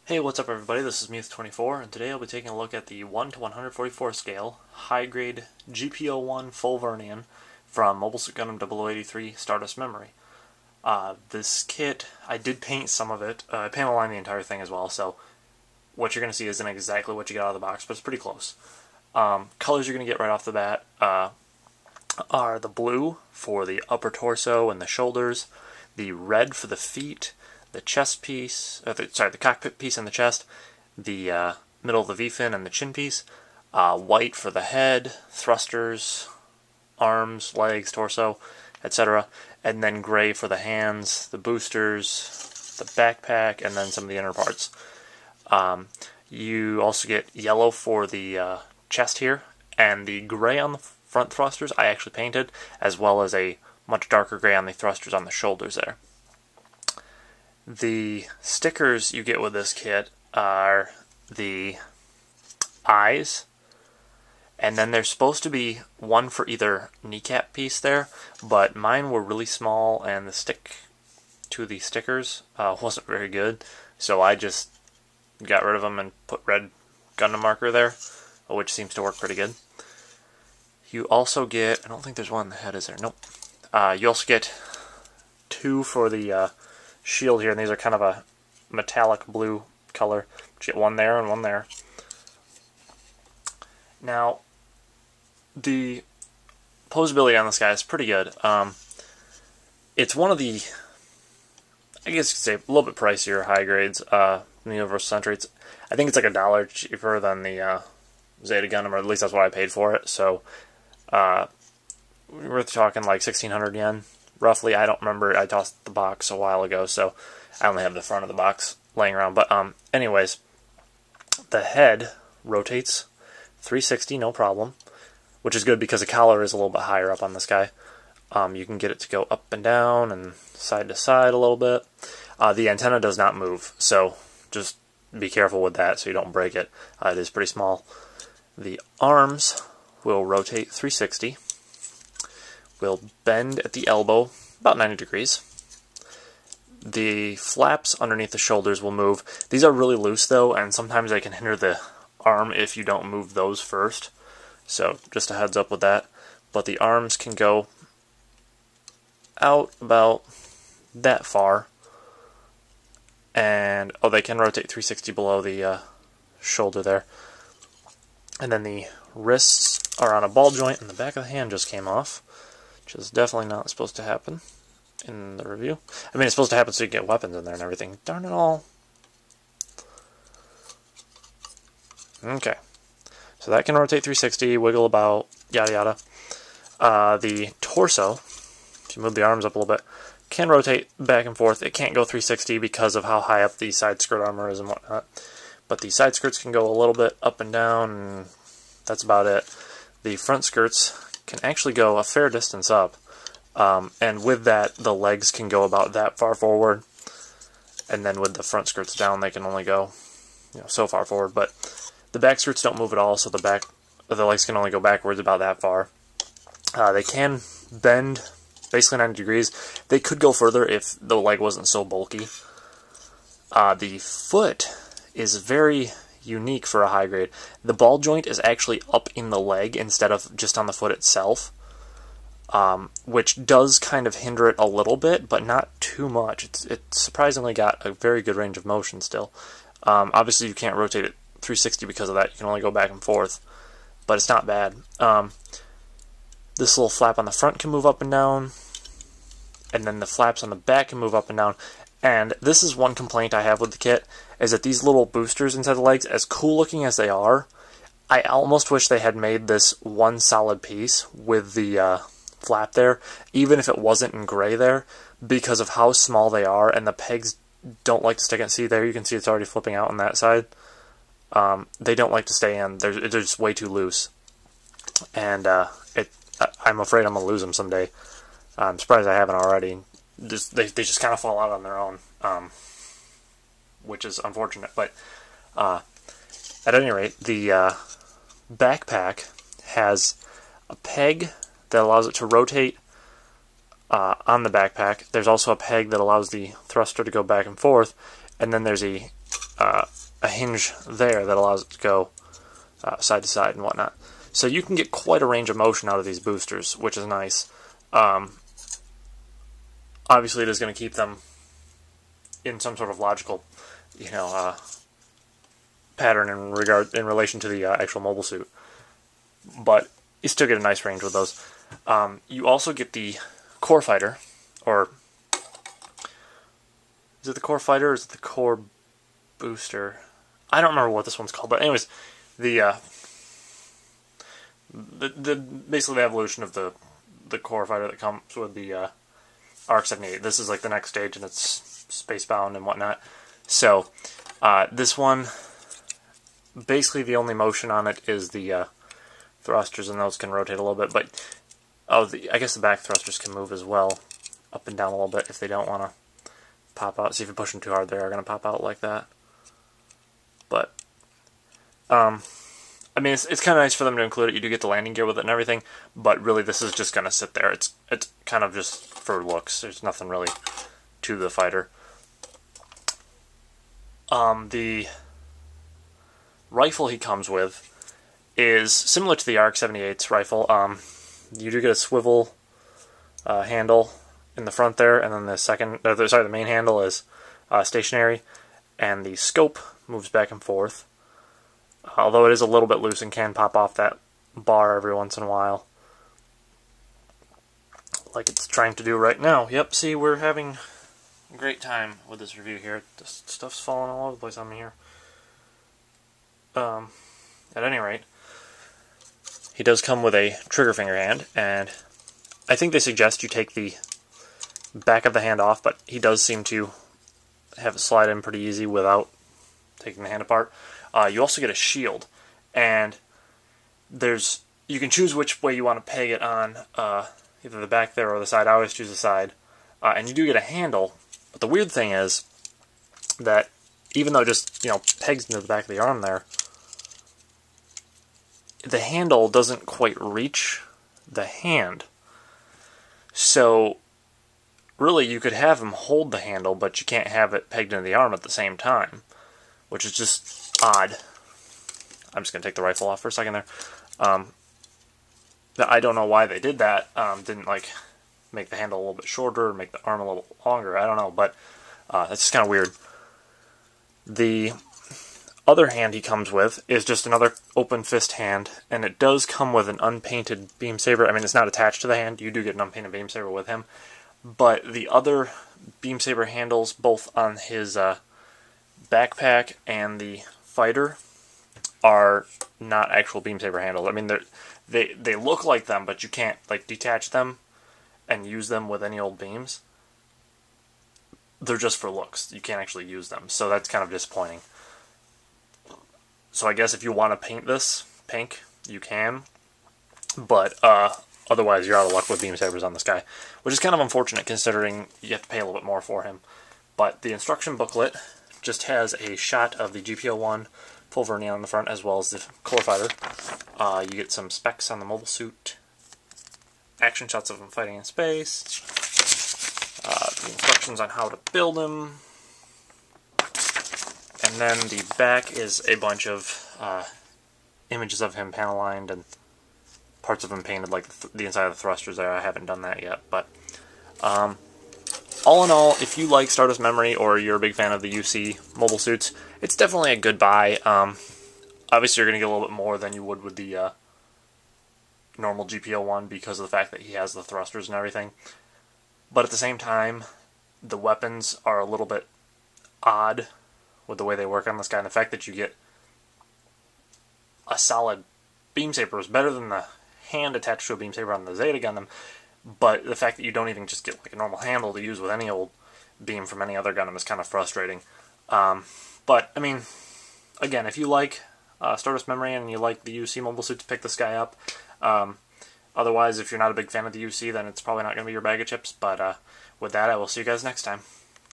Hey, what's up everybody? This is Muth24, and today I'll be taking a look at the 1 to 144 scale high-grade GP-01 Full Vernian from Mobile Suit Gundam 0083 Stardust Memory. This kit, I did paint some of it. I panel lined the entire thing as well, so what you're going to see isn't exactly what you get out of the box, but it's pretty close. Colors you're going to get right off the bat are the blue for the upper torso and the shoulders, the red for the feet, the chest piece, the cockpit piece and the chest, the middle of the V-fin and the chin piece, white for the head, thrusters, arms, legs, torso, etc., and then gray for the hands, the boosters, the backpack, and then some of the inner parts. You also get yellow for the chest here, and the gray on the front thrusters I actually painted, as well as a much darker gray on the thrusters on the shoulders there. The stickers you get with this kit are the eyes, and then there's supposed to be one for either kneecap piece there, but mine were really small and the stick to the stickers wasn't very good, so I just got rid of them and put red Gundam marker there, which seems to work pretty good. You also get, I don't think there's one on the head, is there? Nope. You also get two for the shield here, and these are kind of a metallic blue color. You get one there and one there. Now, the poseability on this guy is pretty good. It's one of the, I guess you could say, a little bit pricier high grades in the Universal Century. I think it's like $1 cheaper than the Zeta Gundam, or at least that's what I paid for it. So we're talking like 1,600 yen. Roughly, I don't remember. I tossed the box a while ago, so I only have the front of the box laying around. But anyways, the head rotates 360, no problem, which is good because the collar is a little bit higher up on this guy. You can get it to go up and down and side to side a little bit. The antenna does not move, so just be careful with that so you don't break it. It is pretty small. The arms will rotate 360. Will bend at the elbow about 90 degrees. The flaps underneath the shoulders will move. These are really loose though, and sometimes they can hinder the arm if you don't move those first. So just a heads up with that. But the arms can go out about that far. And they can rotate 360 below the shoulder there. And then the wrists are on a ball joint, and the back of the hand just came off, which is definitely not supposed to happen in the review. I mean, it's supposed to happen so you get weapons in there and everything. Darn it all. Okay. So that can rotate 360, wiggle about, yada yada. The torso, if you move the arms up a little bit, can rotate back and forth. It can't go 360 because of how high up the side skirt armor is and whatnot. But the side skirts can go a little bit up and down, and that's about it. The front skirts can actually go a fair distance up, and with that the legs can go about that far forward, and then with the front skirts down they can only go so far forward, but the back skirts don't move at all, so the legs can only go backwards about that far. They can bend basically 90 degrees. They could go further if the leg wasn't so bulky. The foot is very unique for a high grade. The ball joint is actually up in the leg instead of just on the foot itself, which does kind of hinder it a little bit, but not too much. It's surprisingly got a very good range of motion still. Obviously you can't rotate it 360 because of that. You can only go back and forth, but it's not bad. This little flap on the front can move up and down, and then the flaps on the back can move up and down. And this is one complaint I have with the kit, is that these little boosters inside the legs, as cool looking as they are, I almost wish they had made this one solid piece with the flap there, even if it wasn't in gray there, because of how small they are, and the pegs don't like to stick in. See there, you can see it's already flipping out on that side. They don't like to stay in. They're just way too loose. And I'm afraid I'm going to lose them someday. I'm surprised I haven't already. They just kind of fall out on their own, which is unfortunate. But at any rate, the backpack has a peg that allows it to rotate on the backpack. There's also a peg that allows the thruster to go back and forth, and then there's a a hinge there that allows it to go side to side and whatnot. So you can get quite a range of motion out of these boosters, which is nice. Obviously, it is going to keep them in some sort of logical, pattern in relation to the actual mobile suit. But you still get a nice range with those. You also get the core fighter, or is it the core fighter or is it the core booster? I don't remember what this one's called, but anyways, the basically the evolution of the core fighter that comes with the RX-78. This is like the next stage, and it's space-bound and whatnot. So this one, basically the only motion on it is the thrusters, and those can rotate a little bit. But I guess the back thrusters can move as well, up and down a little bit if they don't want to pop out. See, if you push them too hard, they are going to pop out like that. But I mean, it's kind of nice for them to include it. You do get the landing gear with it and everything, but really this is just going to sit there. It's kind of just for looks. There's nothing really to the fighter. The rifle he comes with is similar to the RX-78's rifle. You do get a swivel handle in the front there, and then the main handle is stationary, and the scope moves back and forth. Although it is a little bit loose and can pop off that bar every once in a while, like it's trying to do right now. Yep, see, we're having a great time with this review here. This stuff's falling all over the place on me here. At any rate, he does come with a trigger finger hand, and I think they suggest you take the back of the hand off, but he does seem to have it slide in pretty easy without taking the hand apart. You also get a shield, and you can choose which way you want to peg it on, either the back there or the side. I always choose the side. And you do get a handle, but the weird thing is that even though it just pegs into the back of the arm there, the handle doesn't quite reach the hand. So really you could have him hold the handle, but you can't have it pegged into the arm at the same time, which is just odd. I'm just going to take the rifle off for a second there. I don't know why they did that. Didn't make the handle a little bit shorter, or make the arm a little longer. I don't know, but that's just kind of weird. The other hand he comes with is just another open fist hand, and it does come with an unpainted beam saber. I mean, it's not attached to the hand. You do get an unpainted beam saber with him, but the other beam saber handles, both on his backpack and the fighter, are not actual beam saber handles. I mean, they look like them, but you can't detach them and use them with any old beams. They're just for looks. You can't actually use them, so that's kind of disappointing. So I guess if you want to paint this pink, you can, but otherwise you're out of luck with beam sabers on this guy, which is kind of unfortunate considering you have to pay a little bit more for him. But the instruction booklet just has a shot of the GP-01 Full Vernian on the front, as well as the core fighter. You get some specs on the mobile suit, action shots of him fighting in space, the instructions on how to build him, and then the back is a bunch of images of him panel lined and parts of him painted, like the inside of the thrusters there. I haven't done that yet, but all in all, if you like Stardust Memory or you're a big fan of the UC mobile suits, it's definitely a good buy. Obviously, you're going to get a little bit more than you would with the normal GP-01 because of the fact that he has the thrusters and everything. But at the same time, the weapons are a little bit odd with the way they work on this guy, and the fact that you get a solid beam saber is better than the hand attached to a beam saber on the Zeta Gundam, but the fact that you don't even just get a normal handle to use with any old beam from any other Gundam is kind of frustrating. But, I mean, again, if you like Stardust Memory and you like the UC mobile suits, pick this guy up. Otherwise, if you're not a big fan of the UC, then it's probably not going to be your bag of chips. But with that, I will see you guys next time.